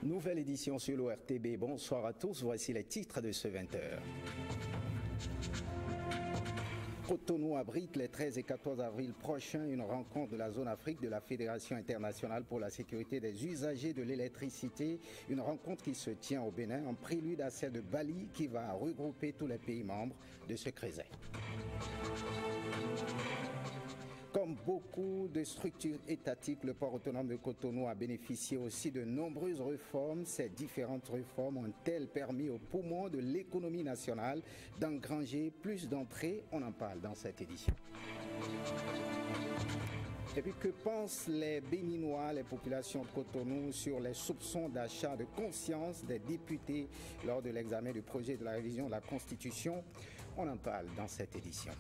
Nouvelle édition sur l'ORTB. Bonsoir à tous, voici les titres de ce 20h. Cotonou abrite les 13 et 14 avril prochains une rencontre de la zone Afrique de la Fédération internationale pour la sécurité des usagers de l'électricité. Une rencontre qui se tient au Bénin en prélude à celle de Bali qui va regrouper tous les pays membres de ce CRESEC. Comme beaucoup de structures étatiques, le port autonome de Cotonou a bénéficié aussi de nombreuses réformes. Ces différentes réformes ont-elles permis aux poumons de l'économie nationale d'engranger plus d'entrées? On en parle dans cette édition. Et puis que pensent les Béninois, les populations de Cotonou sur les soupçons d'achat de conscience des députés lors de l'examen du projet de la révision de la Constitution? On en parle dans cette édition.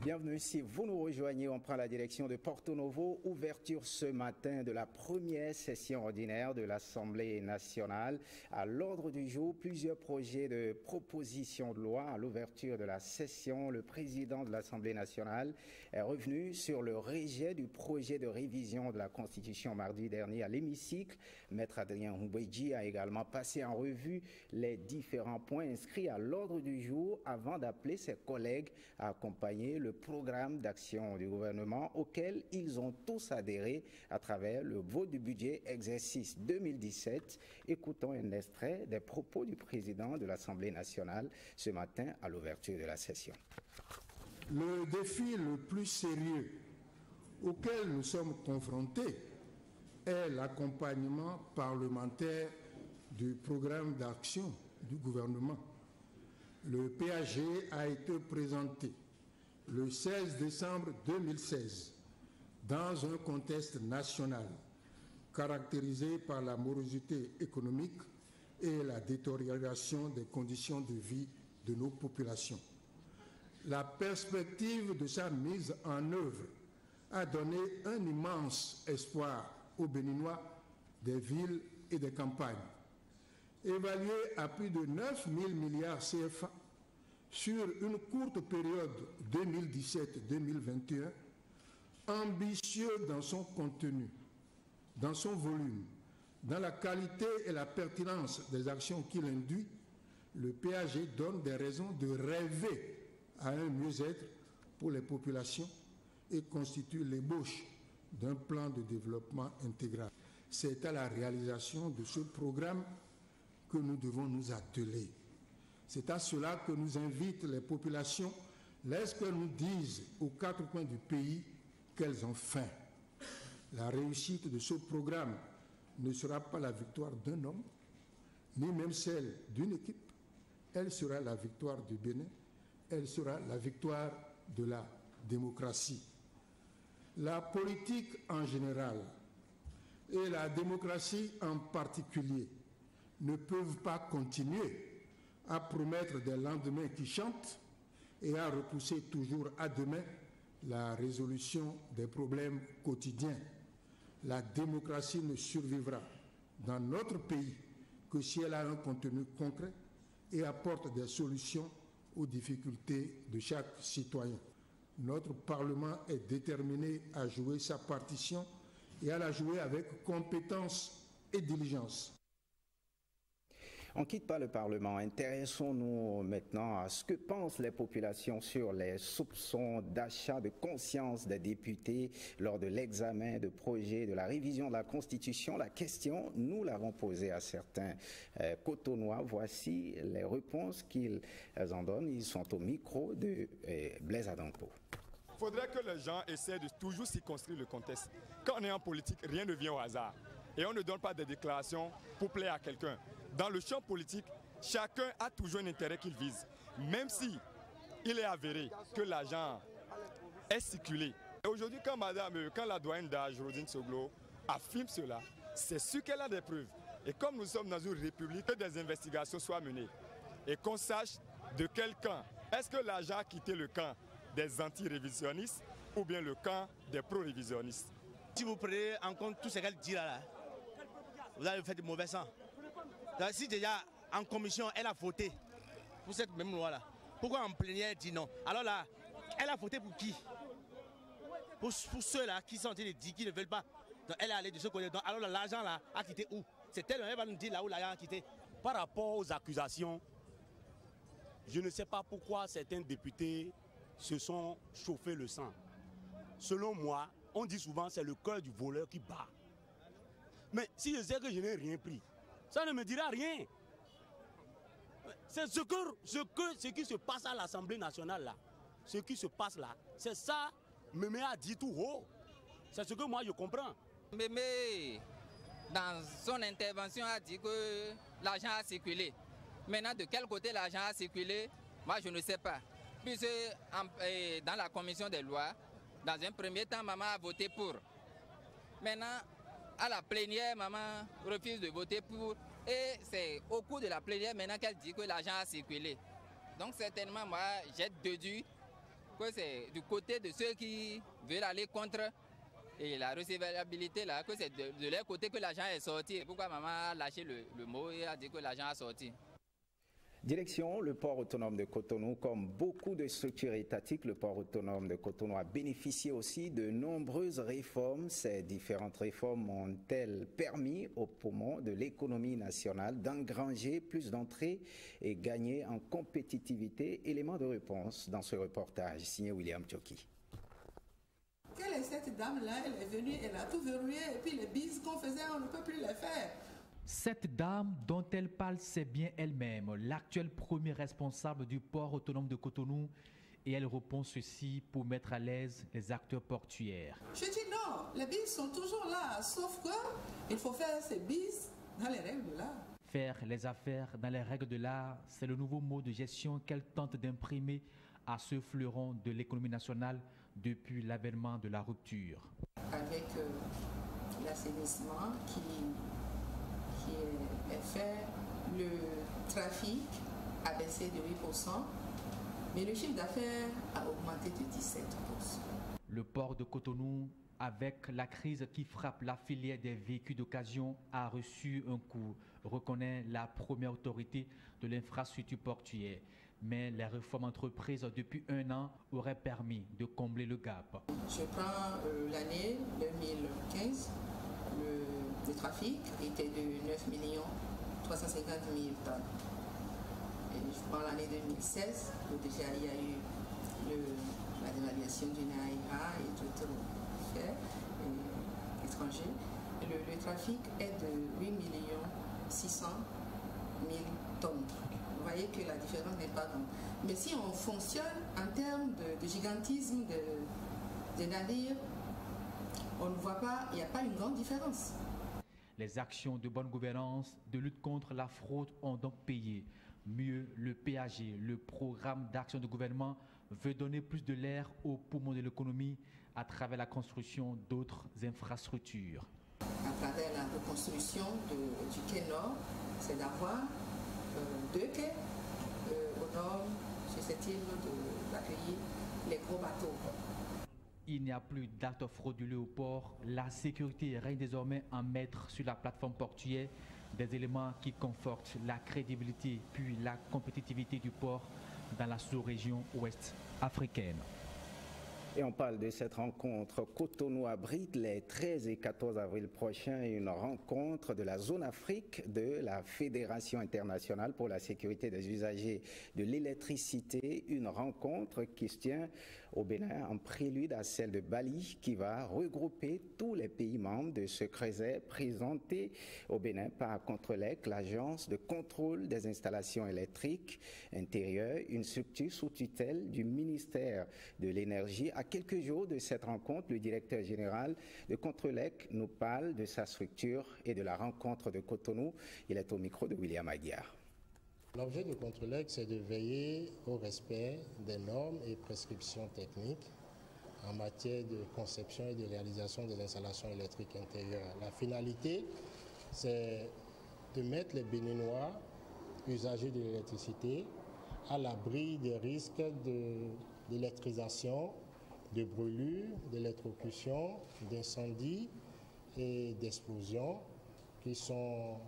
Bienvenue, si vous nous rejoignez, on prend la direction de Porto Novo. Ouverture ce matin de la première session ordinaire de l'Assemblée nationale. À l'ordre du jour, plusieurs projets de propositions de loi. À l'ouverture de la session, le président de l'Assemblée nationale est revenu sur le rejet du projet de révision de la Constitution mardi dernier à l'hémicycle. Maître Adrien Humbedji a également passé en revue les différents points inscrits à l'ordre du jour avant d'appeler ses collègues à accompagner le programme d'action du gouvernement auquel ils ont tous adhéré à travers le vote du budget exercice 2017. Écoutons un extrait des propos du président de l'Assemblée nationale ce matin à l'ouverture de la session. Le défi le plus sérieux auquel nous sommes confrontés est l'accompagnement parlementaire du programme d'action du gouvernement. Le PAG a été présenté le 16 décembre 2016, dans un contexte national caractérisé par la morosité économique et la détérioration des conditions de vie de nos populations. La perspective de sa mise en œuvre a donné un immense espoir aux Béninois des villes et des campagnes. Évalué à plus de 9 000 milliards CFA, sur une courte période 2017-2021, ambitieux dans son contenu, dans son volume, dans la qualité et la pertinence des actions qu'il induit, le PAG donne des raisons de rêver à un mieux-être pour les populations et constitue l'ébauche d'un plan de développement intégral. C'est à la réalisation de ce programme que nous devons nous atteler. C'est à cela que nous invitent les populations lorsqu'elles nous disent aux quatre coins du pays qu'elles ont faim. La réussite de ce programme ne sera pas la victoire d'un homme, ni même celle d'une équipe. Elle sera la victoire du Bénin, elle sera la victoire de la démocratie. La politique en général et la démocratie en particulier ne peuvent pas continuer à promettre des lendemains qui chantent et à repousser toujours à demain la résolution des problèmes quotidiens. La démocratie ne survivra dans notre pays que si elle a un contenu concret et apporte des solutions aux difficultés de chaque citoyen. Notre Parlement est déterminé à jouer sa partition et à la jouer avec compétence et diligence. On ne quitte pas le Parlement. Intéressons-nous maintenant à ce que pensent les populations sur les soupçons d'achat de conscience des députés lors de l'examen de projet de la révision de la Constitution. La question, nous l'avons posée à certains Cotonois. Voici les réponses qu'ils en donnent. Ils sont au micro de Blaise Adampo. Il faudrait que les gens essaient de toujours circonscrire le contexte. Quand on est en politique, rien ne vient au hasard. Et on ne donne pas des déclarations pour plaire à quelqu'un. Dans le champ politique, chacun a toujours un intérêt qu'il vise. Même si il est avéré que l'argent est circulé. Et aujourd'hui, quand la doyenne d'âge, Rodine Soglo, affirme cela, c'est sûr qu'elle a des preuves. Et comme nous sommes dans une république, que des investigations soient menées. Et qu'on sache de quel camp. Est-ce que l'argent a quitté le camp des anti-révisionnistes ou bien le camp des pro-révisionnistes? Si vous prenez en compte tout ce qu'elle dit là, vous avez fait du mauvais sang. Donc, si déjà en commission elle a voté pour cette même loi là, pourquoi en plénière elle dit non? Alors là, elle a voté pour qui? Pour ceux-là qui sont en train de dire qu'ils ne veulent pas Donc elle est allée de ce côté. Donc alors l'argent là a quitté où? C'est elle, elle va nous dire là où l'argent a quitté. Par rapport aux accusations, je ne sais pas pourquoi certains députés se sont chauffés le sang. Selon moi, on dit souvent que c'est le cœur du voleur qui bat. Mais si je sais que je n'ai rien pris, ça ne me dira rien. C'est ce qui se passe à l'Assemblée nationale là. Ce qui se passe là, c'est ça Mémé a dit tout haut. C'est ce que moi je comprends. Mémé, dans son intervention, a dit que l'argent a circulé. Maintenant, de quel côté l'argent a circulé, moi je ne sais pas. Puisque dans la commission des lois, dans un premier temps, maman a voté pour. Maintenant, à la plénière, maman refuse de voter pour. Et c'est au cours de la plénière maintenant qu'elle dit que l'argent a circulé. Donc certainement, moi, j'ai déduit que c'est du côté de ceux qui veulent aller contre et la recevabilité, là, que c'est de leur côté que l'argent est sorti. Pourquoi maman a lâché le mot et a dit que l'argent a sorti? Direction le port autonome de Cotonou. Comme beaucoup de structures étatiques, le port autonome de Cotonou a bénéficié aussi de nombreuses réformes. Ces différentes réformes ont-elles permis aux poumons de l'économie nationale d'engranger plus d'entrées et gagner en compétitivité? Élément de réponse dans ce reportage signé William Tchoki. Quelle est cette dame-là? Elle est venue, elle a tout verrouillé et puis les bises qu'on faisait, on ne peut plus les faire. Cette dame dont elle parle, c'est bien elle-même, l'actuelle première responsable du port autonome de Cotonou, et elle répond ceci pour mettre à l'aise les acteurs portuaires. Je dis non, les bises sont toujours là, sauf que il faut faire ces bises dans les règles de l'art. Faire les affaires dans les règles de l'art, c'est le nouveau mot de gestion qu'elle tente d'imprimer à ce fleuron de l'économie nationale depuis l'avènement de la rupture. Avec l'assainissement qui est fait, le trafic a baissé de 8%, mais le chiffre d'affaires a augmenté de 17%. Le port de Cotonou, avec la crise qui frappe la filière des véhicules d'occasion, a reçu un coup, reconnaît la première autorité de l'infrastructure portuaire. Mais les réformes entreprises depuis un an auraient permis de combler le gap. Je prends l'année 2015, le trafic était de 9 350 000 tonnes. Et je prends l'année 2016, où déjà il y a eu la dévaluation du Naira et d'autres faits étrangers. Le trafic est de 8 600 000 tonnes. Vous voyez que la différence n'est pas grande. Mais si on fonctionne en termes de gigantisme des navires, on ne voit pas, il n'y a pas une grande différence. Les actions de bonne gouvernance, de lutte contre la fraude ont donc payé. Mieux, le PAG, le programme d'action du gouvernement, veut donner plus de l'air aux poumons de l'économie à travers la construction d'autres infrastructures. À travers la reconstruction du quai Nord, c'est d'avoir 2 quais au nord, susceptibles d'accueillir les gros bateaux. Il n'y a plus d'actes frauduleux au port. La sécurité règne désormais en maître sur la plateforme portuaire, des éléments qui confortent la crédibilité puis la compétitivité du port dans la sous-région ouest africaine. Et on parle de cette rencontre. Cotonou abrite les 13 et 14 avril prochains une rencontre de la zone Afrique de la Fédération internationale pour la sécurité des usagers de l'électricité. Une rencontre qui se tient au Bénin en prélude à celle de Bali qui va regrouper tous les pays membres de ce CRESER présenté au Bénin par Contrelec, l'agence de contrôle des installations électriques intérieures, une structure sous tutelle du ministère de l'Énergie. À quelques jours de cette rencontre, le directeur général de Contrelec nous parle de sa structure et de la rencontre de Cotonou. Il est au micro de William Aguiar. L'objet de Contrelec, c'est de veiller au respect des normes et prescriptions techniques en matière de conception et de réalisation des installations électriques intérieures. La finalité, c'est de mettre les Béninois, usagers de l'électricité, à l'abri des risques d'électrisation, de brûlures, d'électrocution, d'incendies et d'explosions qui sont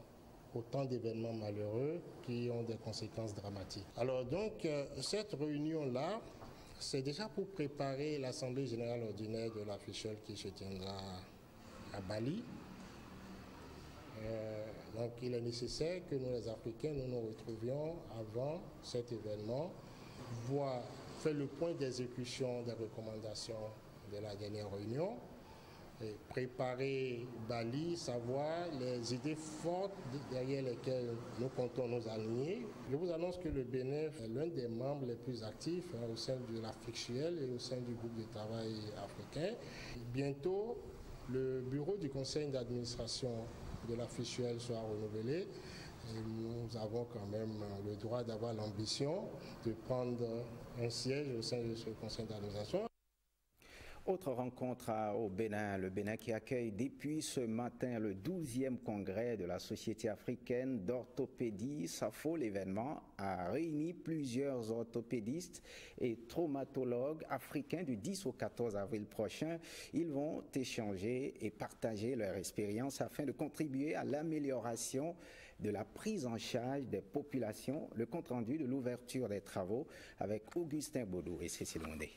autant d'événements malheureux qui ont des conséquences dramatiques. Alors donc, cette réunion-là, c'est déjà pour préparer l'Assemblée générale ordinaire de la FICHEL qui se tiendra à Bali. Donc il est nécessaire que nous les Africains, nous nous retrouvions avant cet événement, faire le point d'exécution des recommandations de la dernière réunion, et préparer Bali, savoir les idées fortes derrière lesquelles nous comptons nous aligner. Je vous annonce que le Bénin est l'un des membres les plus actifs au sein de l'Afrique-Suel et au sein du groupe de travail africain. Bientôt, le bureau du conseil d'administration de l'Afrique-Suel sera renouvelé. Et nous avons quand même le droit d'avoir l'ambition de prendre un siège au sein de ce conseil d'administration. Autre rencontre au Bénin, le Bénin qui accueille depuis ce matin le 12e congrès de la Société africaine d'orthopédie, SAFO. L'événement a réuni plusieurs orthopédistes et traumatologues africains du 10 au 14 avril prochain. Ils vont échanger et partager leur expérience afin de contribuer à l'amélioration de la prise en charge des populations. Le compte-rendu de l'ouverture des travaux avec Augustin Baudou et Cécile Mondé.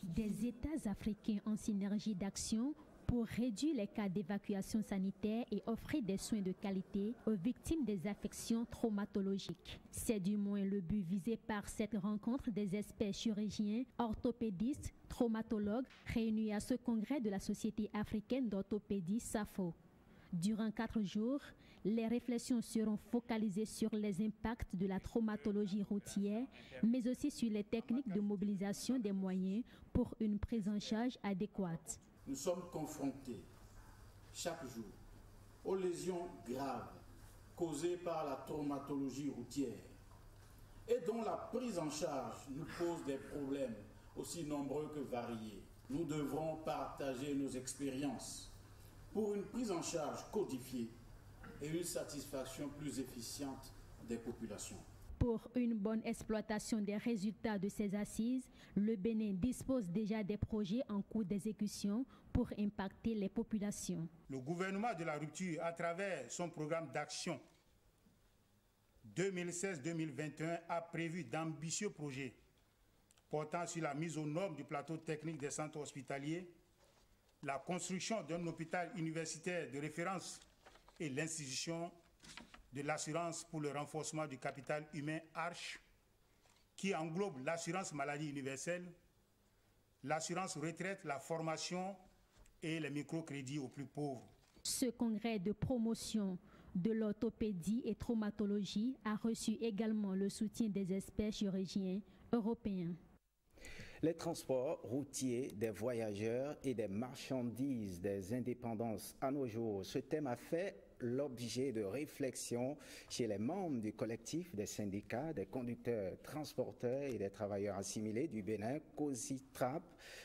Des États africains en synergie d'action pour réduire les cas d'évacuation sanitaire et offrir des soins de qualité aux victimes des affections traumatologiques. C'est du moins le but visé par cette rencontre des experts chirurgiens, orthopédistes, traumatologues réunis à ce congrès de la Société africaine d'orthopédie SAFO. Durant 4 jours, les réflexions seront focalisées sur les impacts de la traumatologie routière, mais aussi sur les techniques de mobilisation des moyens pour une prise en charge adéquate. Nous sommes confrontés chaque jour aux lésions graves causées par la traumatologie routière et dont la prise en charge nous pose des problèmes aussi nombreux que variés. Nous devrons partager nos expériences pour une prise en charge codifiée et une satisfaction plus efficiente des populations. Pour une bonne exploitation des résultats de ces assises, le Bénin dispose déjà des projets en cours d'exécution pour impacter les populations. Le gouvernement de la rupture, à travers son programme d'action 2016-2021, a prévu d'ambitieux projets portant sur la mise aux normes du plateau technique des centres hospitaliers, la construction d'un hôpital universitaire de référence et l'institution de l'assurance pour le renforcement du capital humain ARCH, qui englobe l'assurance maladie universelle, l'assurance retraite, la formation et les microcrédits aux plus pauvres. Ce congrès de promotion de l'orthopédie et traumatologie a reçu également le soutien des experts chirurgiens européens. Les transports routiers des voyageurs et des marchandises des indépendances à nos jours. Ce thème a fait l'objet de réflexions chez les membres du collectif des syndicats, des conducteurs, transporteurs et des travailleurs assimilés du Bénin, COSITRAP.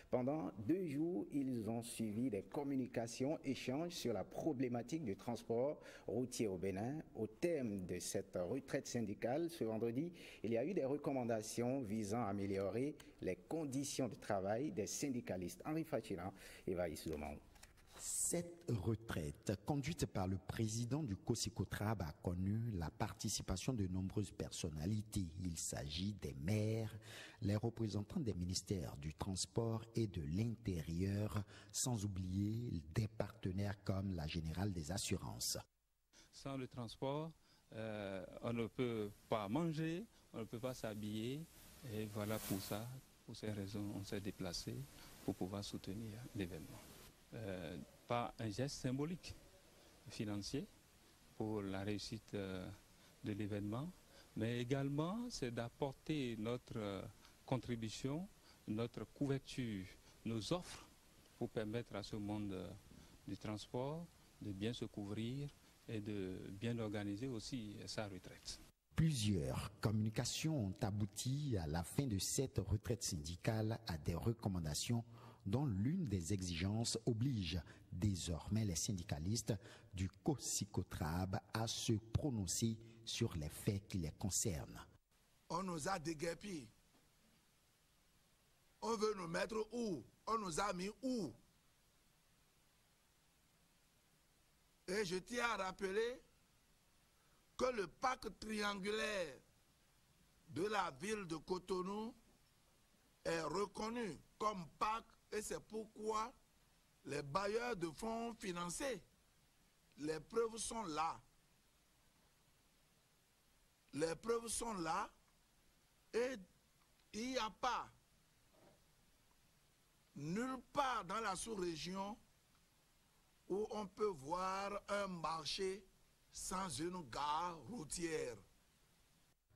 Pendant 2 jours, ils ont suivi des communications, échanges sur la problématique du transport routier au Bénin. Au thème de cette retraite syndicale, ce vendredi, il y a eu des recommandations visant à améliorer les conditions de travail des syndicalistes. Henri Fachina et Vaïs Lomang. Cette retraite, conduite par le président du COSICOTRAB, a connu la participation de nombreuses personnalités. Il s'agit des maires, les représentants des ministères du Transport et de l'Intérieur, sans oublier des partenaires comme la Générale des Assurances. Sans le transport, on ne peut pas manger, on ne peut pas s'habiller. Et voilà pour ces raisons, on s'est déplacé pour pouvoir soutenir l'événement. Pas un geste symbolique financier pour la réussite de l'événement, mais également c'est d'apporter notre contribution, notre couverture, nos offres pour permettre à ce monde du transport de bien se couvrir et de bien organiser aussi sa retraite. Plusieurs communications ont abouti à la fin de cette retraite syndicale à des recommandations dont l'une des exigences oblige désormais les syndicalistes du COSICOTRAB à se prononcer sur les faits qui les concernent. On nous a déguerpis. On veut nous mettre où? On nous a mis où? Et je tiens à rappeler que le parc triangulaire de la ville de Cotonou est reconnu comme parc, et c'est pourquoi les bailleurs de fonds financés. Les preuves sont là. Les preuves sont là et il n'y a pas nulle part dans la sous-région où on peut voir un marché sans une gare routière.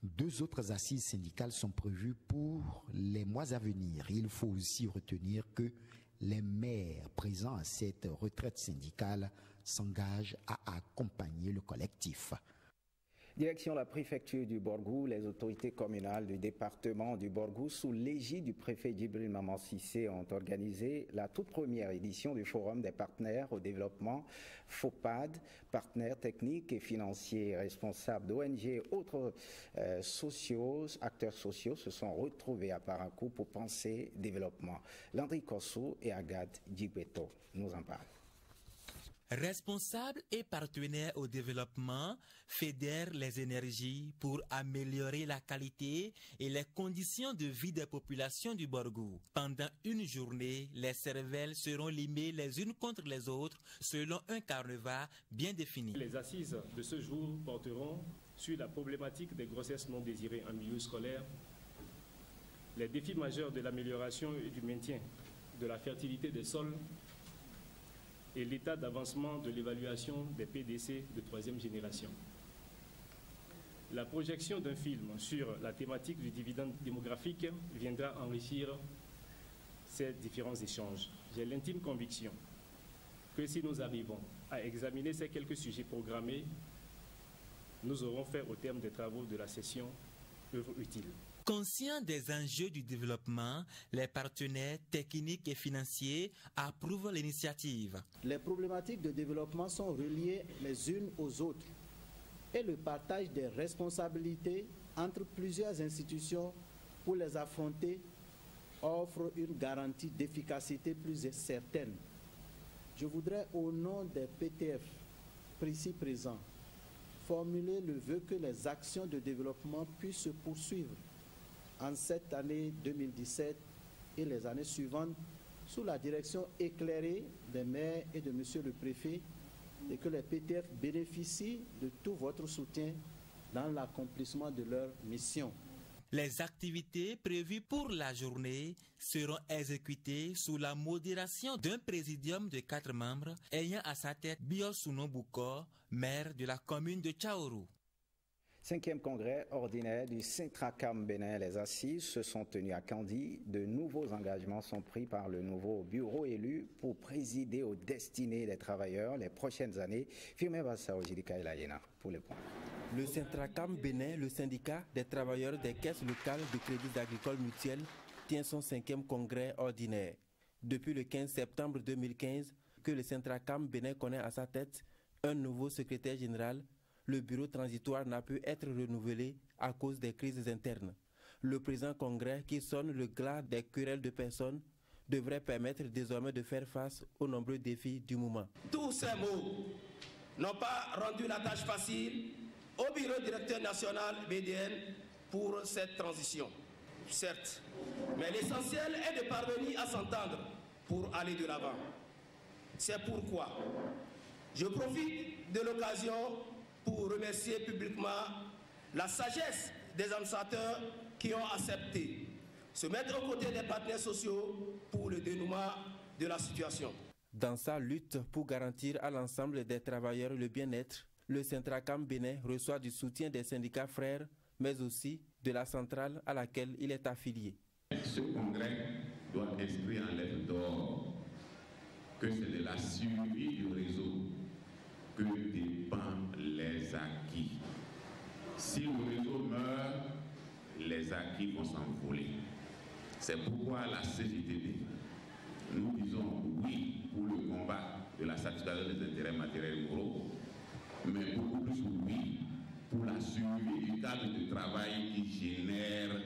2 autres assises syndicales sont prévues pour les mois à venir. Il faut aussi retenir que les maires présents à cette retraite syndicale s'engagent à accompagner le collectif. Direction la préfecture du Borgou, les autorités communales du département du Borgou, sous l'égide du préfet Djibril Maman Cissé, ont organisé la toute première édition du Forum des partenaires au développement, FOPAD, partenaires techniques et financiers responsables d'ONG, autres acteurs sociaux se sont retrouvés à Parakou pour penser développement. Landry Kossou et Agathe Djibweto nous en parlent. Responsables et partenaires au développement fédèrent les énergies pour améliorer la qualité et les conditions de vie des populations du Borgou. Pendant une journée, les cervelles seront limées les unes contre les autres selon un carnaval bien défini. Les assises de ce jour porteront sur la problématique des grossesses non désirées en milieu scolaire, les défis majeurs de l'amélioration et du maintien de la fertilité des sols, et l'état d'avancement de l'évaluation des PDC de 3e génération. La projection d'un film sur la thématique du dividende démographique viendra enrichir ces différents échanges. J'ai l'intime conviction que si nous arrivons à examiner ces quelques sujets programmés, nous aurons fait au terme des travaux de la session œuvre utile. Conscients des enjeux du développement, les partenaires techniques et financiers approuvent l'initiative. Les problématiques de développement sont reliées les unes aux autres et le partage des responsabilités entre plusieurs institutions pour les affronter offre une garantie d'efficacité plus certaine. Je voudrais, au nom des PTF ici présents, formuler le vœu que les actions de développement puissent se poursuivre en cette année 2017 et les années suivantes sous la direction éclairée des maires et de Monsieur le Préfet et que les PTF bénéficient de tout votre soutien dans l'accomplissement de leur mission. Les activités prévues pour la journée seront exécutées sous la modération d'un présidium de 4 membres ayant à sa tête Biosouno Boukor, maire de la commune de Tchaourou. 5e congrès ordinaire du Centracam Bénin. Les assises se sont tenues à Candie. De nouveaux engagements sont pris par le nouveau bureau élu pour présider aux destinées des travailleurs les prochaines années. Firmé Bassa Ojidika Elayena pour le point. Le Centracam Bénin, le syndicat des travailleurs des caisses locales de crédit agricole mutuel, tient son 5e congrès ordinaire. Depuis le 15 septembre 2015, que le Centracam Bénin connaît à sa tête un nouveau secrétaire général, le bureau transitoire n'a pu être renouvelé à cause des crises internes. Le présent congrès, qui sonne le glas des querelles de personnes, devrait permettre désormais de faire face aux nombreux défis du moment. Tous ces mots n'ont pas rendu la tâche facile au bureau directeur national BDN pour cette transition. Certes, mais l'essentiel est de parvenir à s'entendre pour aller de l'avant. C'est pourquoi je profite de l'occasion pour remercier publiquement la sagesse des administrateurs qui ont accepté se mettre aux côtés des partenaires sociaux pour le dénouement de la situation. Dans sa lutte pour garantir à l'ensemble des travailleurs le bien-être, le Centracam Bénin reçoit du soutien des syndicats frères, mais aussi de la centrale à laquelle il est affilié. Ce congrès doit inscrire en lettres d'or que c'est de la survie du réseau que dépendent les acquis. Si le réseau meurt, les acquis vont s'envoler. C'est pourquoi la CGTB, nous disons oui pour le combat de la satisfaction des intérêts matériels et moraux, mais beaucoup plus oui pour la survie du cadre de travail qui génère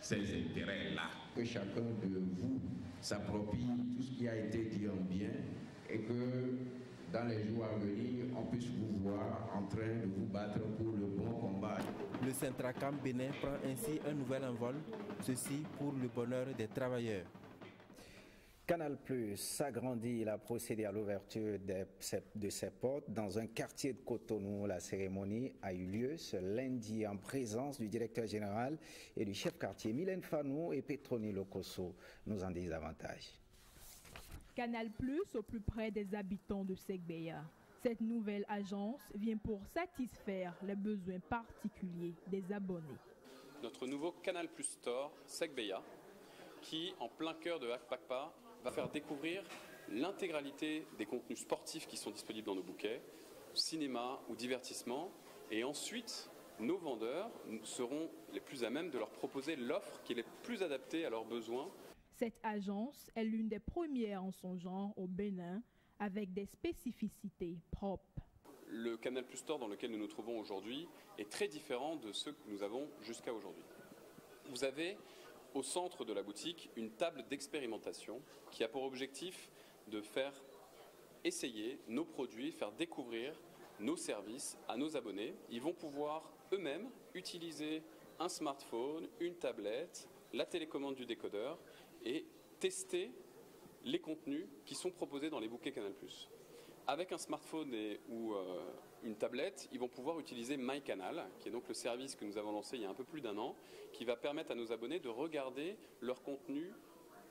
ces intérêts-là. Que chacun de vous s'approprie tout ce qui a été dit en bien et que dans les jours à venir, on puisse vous voir en train de vous battre pour le bon combat. Le Centracam Bénin prend ainsi un nouvel envol, ceci pour le bonheur des travailleurs. Canal Plus s'agrandit. Il a procédé à l'ouverture de ses portes dans un quartier de Cotonou. La cérémonie a eu lieu ce lundi en présence du directeur général et du chef quartier Mylène Fanou et Petroni Lokoso nous en disent davantage. Canal Plus au plus près des habitants de Segbeya. Cette nouvelle agence vient pour satisfaire les besoins particuliers des abonnés. Notre nouveau Canal Plus Store Segbeya, qui en plein cœur de Akpakpa, va faire découvrir l'intégralité des contenus sportifs qui sont disponibles dans nos bouquets, cinéma ou divertissement. Et ensuite, nos vendeurs seront les plus à même de leur proposer l'offre qui est la plus adaptée à leurs besoins. Cette agence est l'une des premières en son genre au Bénin, avec des spécificités propres. Le Canal Plus Store dans lequel nous nous trouvons aujourd'hui est très différent de ceux que nous avons jusqu'à aujourd'hui. Vous avez au centre de la boutique une table d'expérimentation qui a pour objectif de faire essayer nos produits, faire découvrir nos services à nos abonnés. Ils vont pouvoir eux-mêmes utiliser un smartphone, une tablette, la télécommande du décodeur et tester les contenus qui sont proposés dans les bouquets Canal+. Avec un smartphone ou une tablette, ils vont pouvoir utiliser MyCanal, qui est donc le service que nous avons lancé il y a un peu plus d'un an, qui va permettre à nos abonnés de regarder leur contenu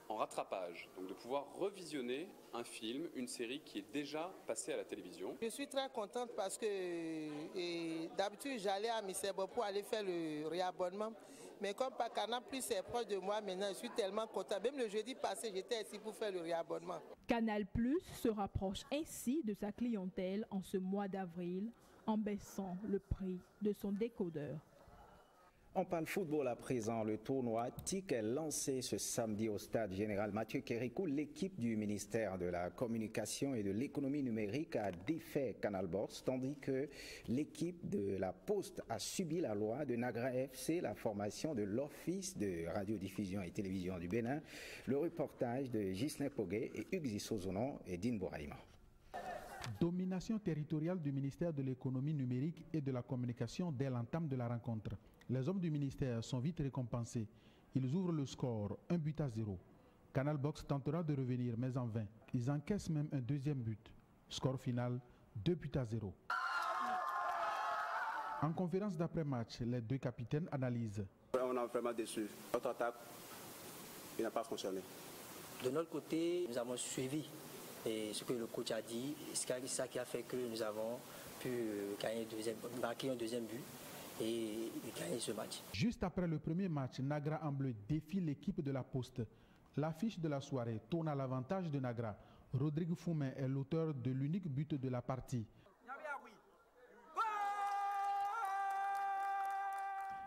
en rattrapage, donc de pouvoir revisionner un film, une série qui est déjà passée à la télévision. Je suis très contente parce que d'habitude j'allais à Misebo pour aller faire le réabonnement. Mais comme Canal Plus est proche de moi maintenant, je suis tellement contente. Même le jeudi passé, j'étais ici pour faire le réabonnement. Canal Plus se rapproche ainsi de sa clientèle en ce mois d'avril en baissant le prix de son décodeur. On parle football à présent. Le tournoi TIC est lancé ce samedi au stade général Mathieu Kérékou. L'équipe du ministère de la Communication et de l'économie numérique a défait Canal Box, tandis que l'équipe de la Poste a subi la loi de Nagra FC, la formation de l'Office de radiodiffusion et télévision du Bénin. Le reportage de Ghislain Poguet et Hugues Zissozonon et Dine Bouraïma. Domination territoriale du ministère de l'économie numérique et de la communication dès l'entame de la rencontre. Les hommes du ministère sont vite récompensés. Ils ouvrent le score, 1-0. Canal Box tentera de revenir, mais en vain. Ils encaissent même un deuxième but. Score final, 2-0. En conférence d'après-match, les deux capitaines analysent. On a vraiment déçu. Notre attaque, il n'a pas fonctionné. De notre côté, nous avons suivi et ce que le coach a dit. C'est ça qui a fait que nous avons pu marquer un deuxième but et gagner ce match. Juste après le premier match, Nagra en bleu défie l'équipe de la Poste. L'affiche de la soirée tourne à l'avantage de Nagra. Rodrigue Foumen est l'auteur de l'unique but de la partie.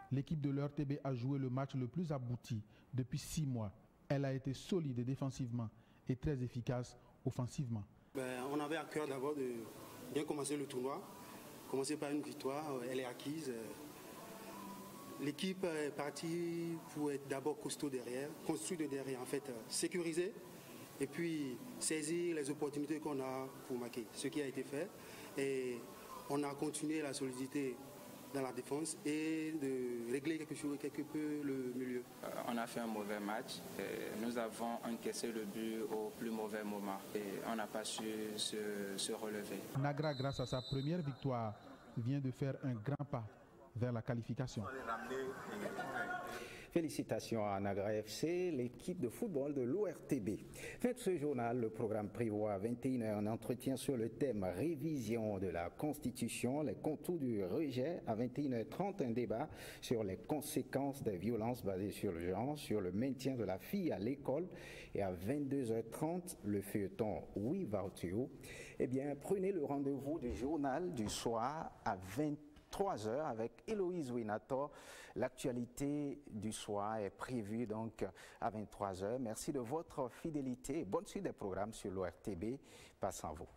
L'équipe de l'ERTB a joué le match le plus abouti depuis 6 mois. Elle a été solide défensivement et très efficace offensivement. On avait à cœur d'abord de bien commencer le tournoi. Commencer par une victoire, elle est acquise. L'équipe est partie pour être d'abord costaud derrière, construit de derrière en fait, sécuriser et puis saisir les opportunités qu'on a pour marquer. Ce qui a été fait et on a continué la solidité dans la défense et de régler quelque peu le milieu. On a fait un mauvais match. Nous avons encaissé le but au plus mauvais moment et on n'a pas su se relever. Nagra, grâce à sa première victoire, vient de faire un grand pas vers la qualification. Félicitations à Nagra FC, l'équipe de football de l'ORTB. Fin de ce journal, le programme prévoit à 21h un entretien sur le thème révision de la Constitution, les contours du rejet. À 21h30, un débat sur les conséquences des violences basées sur le genre, sur le maintien de la fille à l'école. Et à 22h30, le feuilleton Oui Vartio. Eh bien, prenez le rendez-vous du journal du soir à 23h avec Héloïse Winator. L'actualité du soir est prévue donc à 23h. Merci de votre fidélité et bonne suite des programmes sur l'ORTB. Passe en vous.